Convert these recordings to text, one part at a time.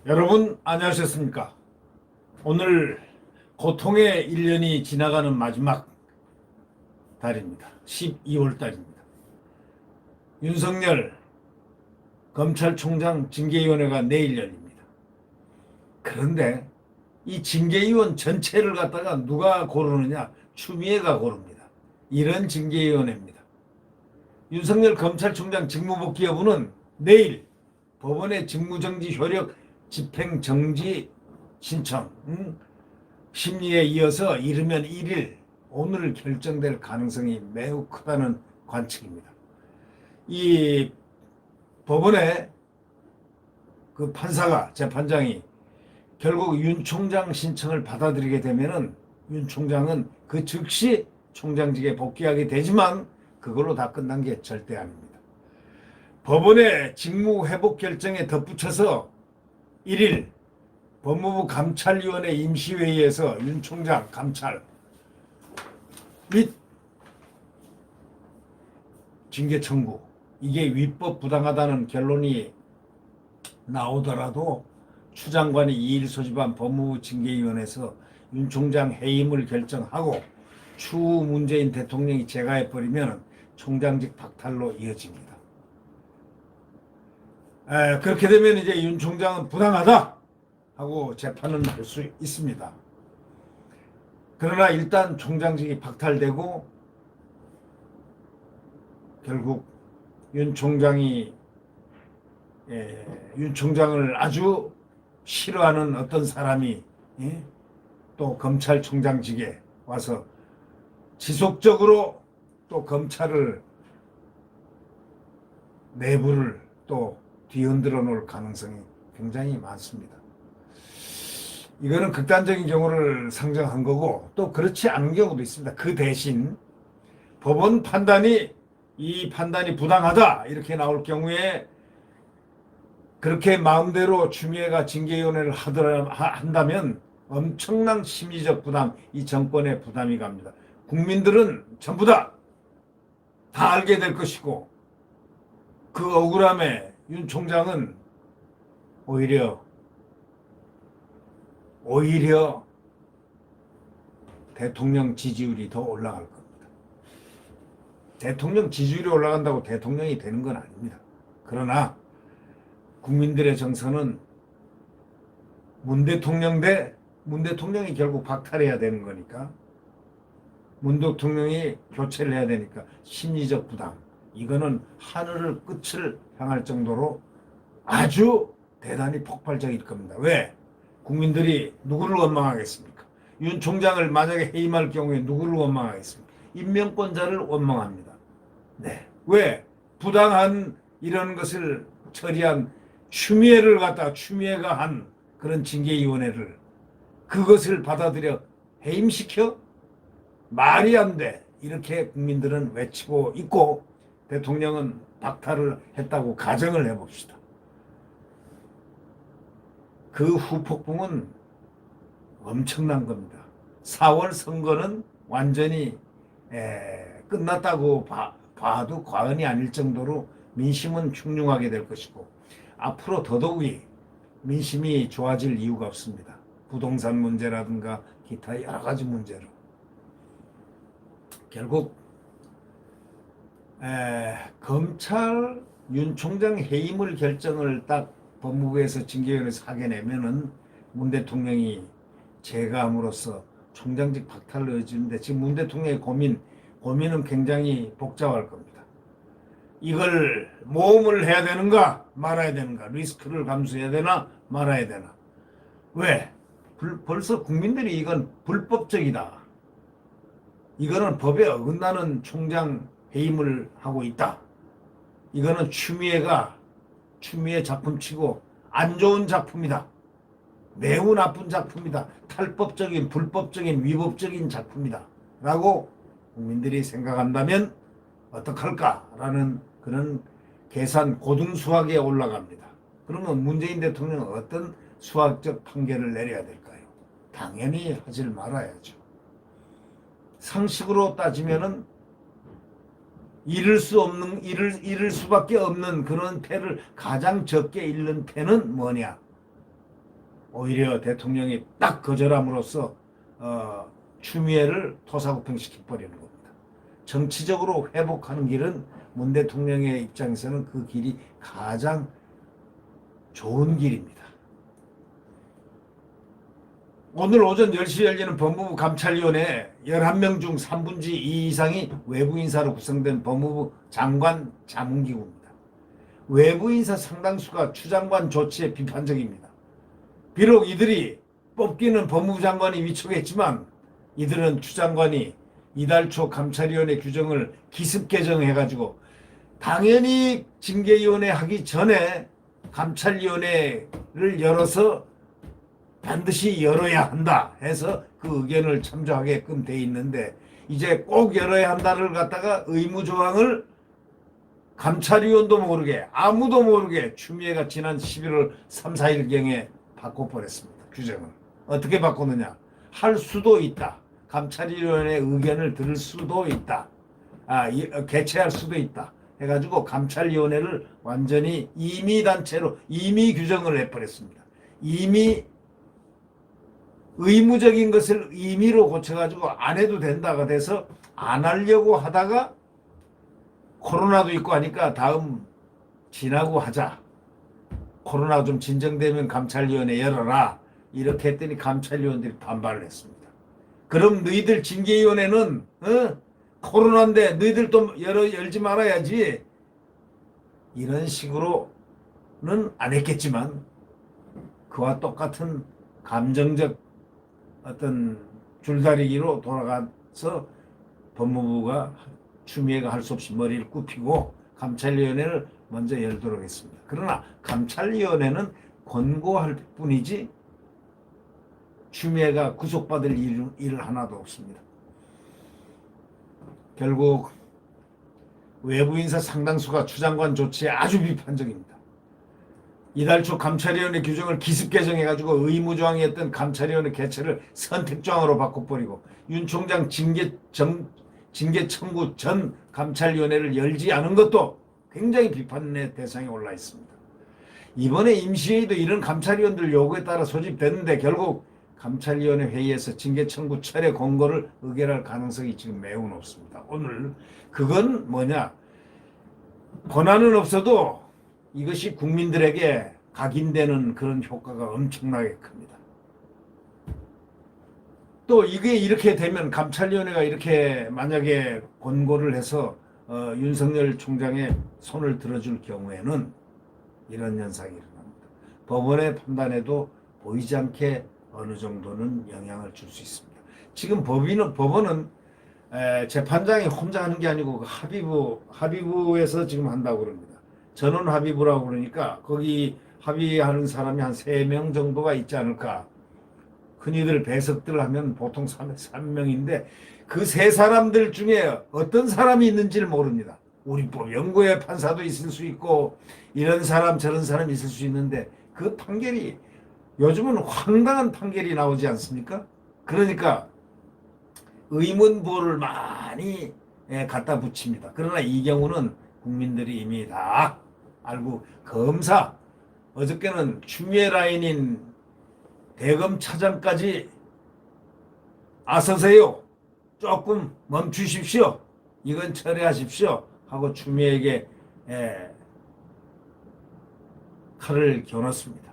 여러분 안녕하셨습니까? 오늘 고통의 1년이 지나가는 마지막 달입니다. 12월 달입니다. 윤석열 검찰총장 징계위원회가 내일 열립니다. 그런데 이 징계위원 전체를 갖다가 누가 고르느냐? 추미애가 고릅니다. 이런 징계위원회입니다. 윤석열 검찰총장 직무복귀 여부는 내일 법원의 직무정지 효력 집행정지 신청 심리에 이어서 이르면 1일 오늘 결정될 가능성이 매우 크다는 관측입니다. 이 법원의 그 판사가 재판장이 결국 윤 총장 신청을 받아들이게 되면은 윤 총장은 그 즉시 총장직에 복귀하게 되지만 그걸로 다 끝난 게 절대 아닙니다. 법원의 직무 회복 결정에 덧붙여서 1일 법무부 감찰위원회 임시회의에서 윤 총장 감찰 및 징계 청구 이게 위법 부당하다는 결론이 나오더라도 추 장관이 2일 소집한 법무부 징계위원회에서 윤 총장 해임을 결정하고 추후 문재인 대통령이 제거해버리면 총장직 박탈로 이어집니다. 그렇게 되면 이제 윤 총장은 부당하다 하고 재판은 할 수 있습니다. 그러나 일단 총장직이 박탈되고 결국 윤 총장이 윤 총장을 아주 싫어하는 어떤 사람이 또 검찰총장직에 와서 지속적으로 또 검찰을 내부를 또 뒤흔들어 놓을 가능성이 굉장히 많습니다. 이거는 극단적인 경우를 상정한 거고 또 그렇지 않은 경우도 있습니다. 그 대신 법원 판단이 이 판단이 부당하다 이렇게 나올 경우에 그렇게 마음대로 추미애가 징계위원회를 한다면 엄청난 심리적 부담, 이 정권의 부담이 갑니다. 국민들은 전부 다 알게 될 것이고 그 억울함에 윤 총장은 오히려 대통령 지지율이 더 올라갈 겁니다. 대통령 지지율이 올라간다고 대통령이 되는 건 아닙니다. 그러나 국민들의 정서는 문 대통령이 결국 박탈해야 되는 거니까 문 대통령이 교체를 해야 되니까 심리적 부담 이거는 하늘을 끝을 향할 정도로 아주 대단히 폭발적일 겁니다. 왜? 국민들이 누구를 원망하겠습니까? 윤 총장을 만약에 해임할 경우에 누구를 원망하겠습니까? 임명권자를 원망합니다. 네. 왜? 부당한 이런 것을 처리한 추미애가 한 그런 징계위원회를 그것을 받아들여 해임시켜? 말이 안 돼. 이렇게 국민들은 외치고 있고 대통령은 박탈을 했다고 가정을 해봅시다. 그 후폭풍은 엄청난 겁니다. 4월 선거는 완전히 끝났다고 봐도 과언이 아닐 정도로 민심은 흉흉하게 될 것이고 앞으로 더더욱이 민심이 좋아질 이유가 없습니다. 부동산 문제라든가 기타 여러 가지 문제로 결국 검찰 윤 총장 해임을 결정을 딱 법무부에서 징계위원회에서 하게 내면은 문 대통령이 제거함으로써 총장직 박탈로 이어지는데 지금 문 대통령의 고민은 굉장히 복잡할 겁니다. 이걸 모험을 해야 되는가 말아야 되는가 리스크를 감수해야 되나 말아야 되나 왜? 벌써 국민들이 이건 불법적이다. 이거는 법에 어긋나는 총장 해임을 하고 있다. 이거는 추미애 작품치고 안 좋은 작품이다. 매우 나쁜 작품이다. 탈법적인, 불법적인, 위법적인 작품이다. 라고 국민들이 생각한다면 어떡할까라는 그런 계산 고등수학에 올라갑니다. 그러면 문재인 대통령은 어떤 수학적 판결을 내려야 될까요? 당연히 하질 말아야죠. 상식으로 따지면은 잃을 수밖에 없는 그런 패를 가장 적게 잃는 패는 뭐냐? 오히려 대통령이 딱 거절함으로써 추미애를 토사구팽시켜 버리는 겁니다. 정치적으로 회복하는 길은 문 대통령의 입장에서는 그 길이 가장 좋은 길입니다. 오늘 오전 10시 열리는 법무부 감찰위원회 11명 중 3분의 2 이상이 외부 인사로 구성된 법무부 장관 자문기구입니다. 외부 인사 상당수가 추 장관 조치에 비판적입니다. 비록 이들이 뽑기는 법무부 장관이 위촉했지만 이들은 추 장관이 이달 초 감찰위원회 규정을 기습 개정해가지고 당연히 징계위원회 하기 전에 감찰위원회를 열어서 반드시 열어야 한다 해서 그 의견을 참조하게끔 돼 있는데 이제 꼭 열어야 한다를 갖다가 의무조항을 감찰위원도 모르게 아무도 모르게 추미애가 지난 11월 3, 4일경에 바꿔버렸습니다. 규정을. 어떻게 바꿨느냐. 할 수도 있다. 감찰위원회 의견을 들을 수도 있다. 개최할 수도 있다. 해가지고 감찰위원회를 완전히 임의단체로 임의 규정을 해버렸습니다. 이미 의무적인 것을 임의로 고쳐가지고 안 해도 된다가 돼서 안 하려고 하다가 코로나도 있고 하니까 다음 지나고 하자. 코로나가 좀 진정되면 감찰위원회 열어라. 이렇게 했더니 감찰위원들이 반발을 했습니다. 그럼 너희들 징계위원회는 코로나인데 너희들 또 열지 말아야지. 이런 식으로는 안 했겠지만 그와 똑같은 감정적 어떤 줄다리기로 돌아가서 법무부가 추미애가 할 수 없이 머리를 굽히고 감찰위원회를 먼저 열도록 했습니다. 그러나 감찰위원회는 권고할 뿐이지 추미애가 구속받을 일 하나도 없습니다. 결국 외부 인사 상당수가 추 장관 조치에 아주 비판적입니다. 이달 초 감찰위원회 규정을 기습 개정해가지고 의무조항이었던 감찰위원회 개최를 선택조항으로 바꿔버리고 윤 총장 징계 청구 전 감찰위원회를 열지 않은 것도 굉장히 비판의 대상에 올라 있습니다. 이번에 임시회의도 이런 감찰위원들 요구에 따라 소집됐는데 결국 감찰위원회 회의에서 징계 청구 철회 공고를 의결할 가능성이 지금 매우 높습니다. 오늘 그건 뭐냐. 권한은 없어도 이것이 국민들에게 각인되는 그런 효과가 엄청나게 큽니다. 또 이게 이렇게 되면 감찰위원회가 이렇게 만약에 권고를 해서 윤석열 총장의 손을 들어줄 경우에는 이런 현상이 일어납니다. 법원의 판단에도 보이지 않게 어느 정도는 영향을 줄 수 있습니다. 지금 법원은 재판장이 혼자 하는 게 아니고 합의부에서 지금 한다고 그럽니다. 전원 합의부라고 그러니까 거기 합의하는 사람이 한 3명 정도가 있지 않을까. 흔히들 배석들 하면 보통 3명인데 그 3사람들 중에 어떤 사람이 있는지를 모릅니다. 우리법 연구의 판사도 있을 수 있고 이런 사람 저런 사람이 있을 수 있는데 그 판결이 요즘은 황당한 판결이 나오지 않습니까? 그러니까 의문부호를 많이 갖다 붙입니다. 그러나 이 경우는 국민들이 이미 다 알고 검사 어저께는 추미애 라인인 대검 차장까지 아서세요. 조금 멈추십시오. 이건 철회하십시오. 하고 추미애에게 칼을 겨눴습니다.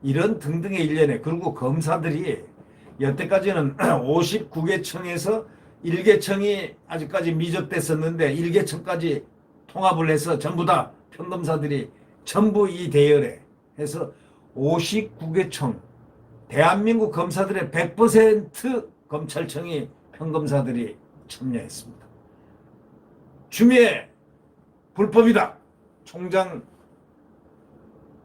이런 등등의 일련에 그리고 검사들이 여태까지는 59개청에서 1개청이 아직까지 미적됐었는데 1개청까지 통합을 해서 전부 다 평검사들이 전부 이 대열에 해서 59개청 대한민국 검사들의 100% 검찰청이 평검사들이 참여했습니다. 추미애 불법이다. 총장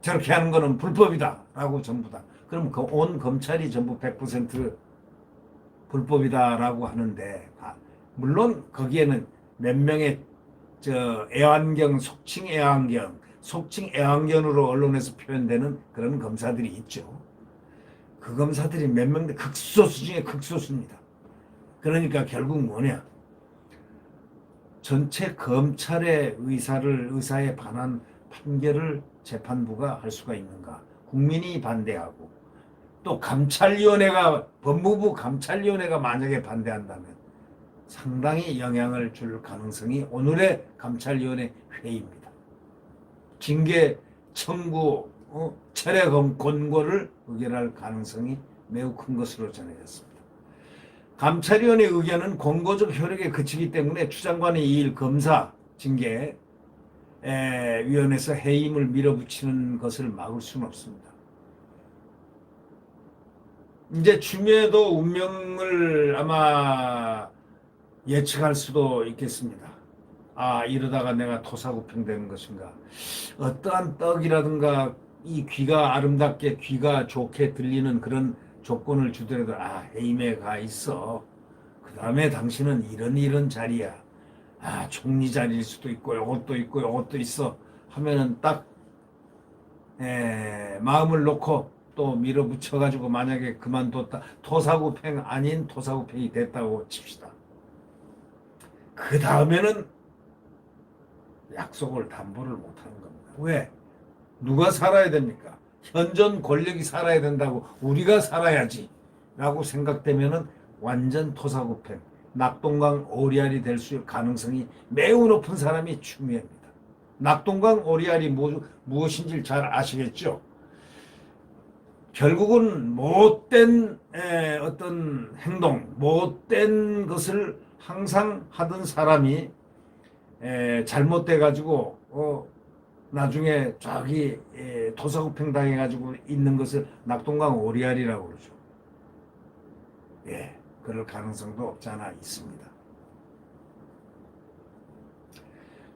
저렇게 하는 거는 불법이다. 라고 전부 다. 그럼 온 검찰이 전부 100% 불법이다라고 하는데 물론 거기에는 몇 명의 애완경, 속칭 애완견으로 언론에서 표현되는 그런 검사들이 있죠. 그 검사들이 몇 명인데 극소수 중에 극소수입니다. 그러니까 결국 뭐냐. 전체 검찰의 의사에 반한 판결을 재판부가 할 수가 있는가. 국민이 반대하고 또 감찰위원회가 법무부 감찰위원회가 만약에 반대한다면 상당히 영향을 줄 가능성이 오늘의 감찰위원회 회의입니다. 징계 청구 철회 권고를 의결할 가능성이 매우 큰 것으로 전해졌습니다. 감찰위원회 의견은 권고적 효력에 그치기 때문에 추 장관의 2일 검사 징계 위원회에서 해임을 밀어붙이는 것을 막을 수는 없습니다. 이제 추미애도 운명을 아마 예측할 수도 있겠습니다. 아, 이러다가 내가 토사구팽 되는 것인가. 어떠한 떡이라든가 이 귀가 아름답게 귀가 좋게 들리는 그런 조건을 주더라도 아, 해임에 가 있어. 그 다음에 당신은 이런 자리야. 아, 총리 자리일 수도 있고 요것도 있고 요것도 있어 하면은 딱 마음을 놓고 또 밀어붙여가지고 만약에 그만뒀다. 토사구팽 아닌 토사구팽이 됐다고 칩시다. 그 다음에는 약속을 담보를 못하는 겁니다. 왜? 누가 살아야 됩니까? 현존 권력이 살아야 된다고 우리가 살아야지 라고 생각되면은 완전 토사구팽, 낙동강 오리알이 될 수 있을 가능성이 매우 높은 사람이 추미애입니다. 낙동강 오리알이 무엇인지 잘 아시겠죠? 결국은 못된 어떤 행동, 못된 것을 항상 하던 사람이 잘못돼 가지고 나중에 저기 토사구팽 당해 가지고 있는 것을 낙동강 오리알이라고 그러죠. 예, 그럴 가능성도 없지 않아 있습니다.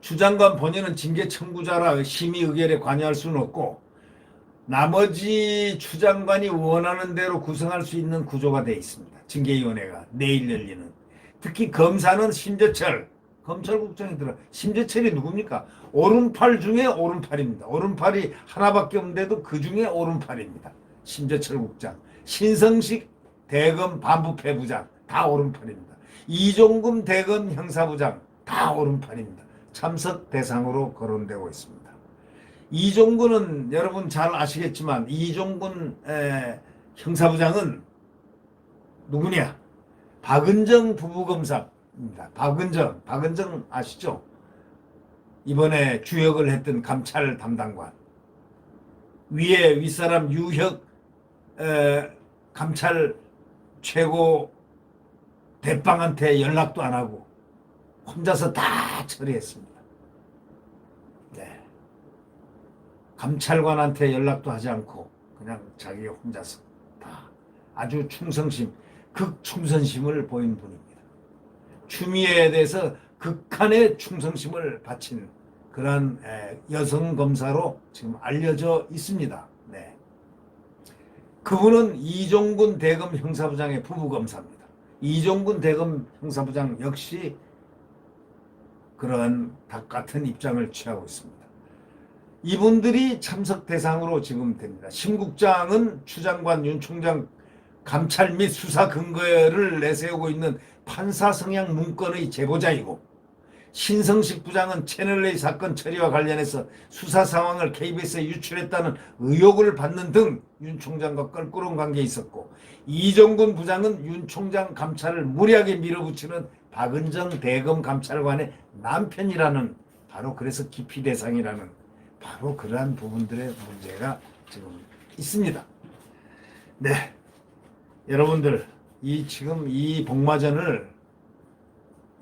추 장관 본인은 징계 청구자라 심의 의결에 관여할 수는 없고 나머지 추 장관이 원하는 대로 구성할 수 있는 구조가 되어 있습니다. 징계위원회가 내일 열리는. 특히 검사는 심재철 검찰국장이 들어. 심재철이 누굽니까? 오른팔 중에 오른팔입니다. 오른팔이 하나밖에 없는데도 그 중에 오른팔입니다. 심재철 국장. 신성식 대검 반부패 부장 다 오른팔입니다. 이종금 대검 형사부장 다 오른팔입니다. 참석 대상으로 거론되고 있습니다. 이종근은 여러분 잘 아시겠지만 이종근 형사부장은 누구냐? 박은정 부부검사입니다. 박은정 아시죠? 이번에 주역을 했던 감찰 담당관. 위에 윗사람 유혁 감찰 최고 대빵한테 연락도 안 하고 혼자서 다 처리했습니다. 네. 감찰관한테 연락도 하지 않고 그냥 자기 혼자서 다 아주 충성심, 극충성심을 보인 분입니다. 추미애에 대해서 극한의 충성심을 바친 그러한 여성 검사로 지금 알려져 있습니다. 네. 그분은 이종근 대검 형사부장의 부부검사입니다. 이종근 대검 형사부장 역시 그러한 닭 같은 입장을 취하고 있습니다. 이분들이 참석 대상으로 지금 됩니다. 심 국장은 추 장관, 윤 총장 감찰 및 수사 근거를 내세우고 있는 판사 성향 문건의 제보자이고, 신성식 부장은 채널A 사건 처리와 관련해서 수사 상황을 KBS에 유출했다는 의혹을 받는 등 윤 총장과 껄끄러운 관계에 있었고, 이종근 부장은 윤 총장 감찰을 무리하게 밀어붙이는 박은정 대검 감찰관의 남편이라는, 바로 그래서 기피 대상이라는 바로 그러한 부분들의 문제가 지금 있습니다. 네, 여러분들 지금 이 복마전을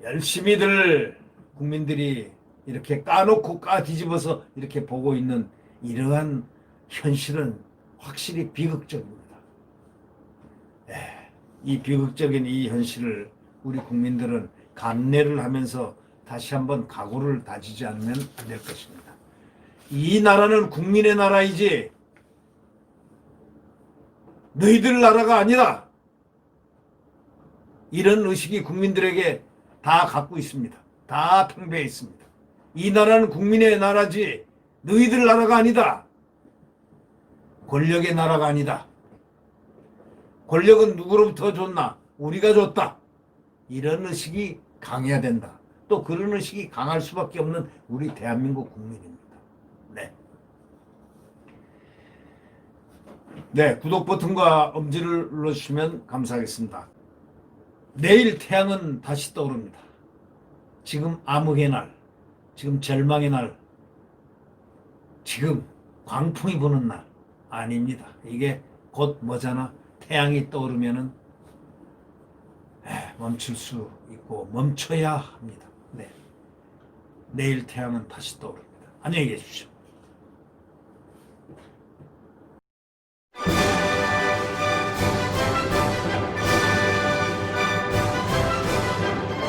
열심히들 국민들이 이렇게 까놓고 뒤집어서 이렇게 보고 있는 이러한 현실은 확실히 비극적입니다. 이 비극적인 이 현실을 우리 국민들은 감내를 하면서 다시 한번 각오를 다지지 않으면 안 될 것입니다. 이 나라는 국민의 나라이지 너희들 나라가 아니다. 이런 의식이 국민들에게 다 갖고 있습니다. 다 팽배해 있습니다. 이 나라는 국민의 나라지 너희들 나라가 아니다. 권력의 나라가 아니다. 권력은 누구로부터 줬나? 우리가 줬다. 이런 의식이 강해야 된다. 또 그런 의식이 강할 수밖에 없는 우리 대한민국 국민입니다. 네. 네, 구독 버튼과 엄지를 눌러주시면 감사하겠습니다. 내일 태양은 다시 떠오릅니다. 지금 암흑의 날, 지금 절망의 날, 지금 광풍이 부는 날 아닙니다. 이게 곧 뭐잖아. 태양이 떠오르면은 멈출 수 있고 멈춰야 합니다. 네, 내일 태양은 다시 떠오릅니다. 안녕히 계십시오.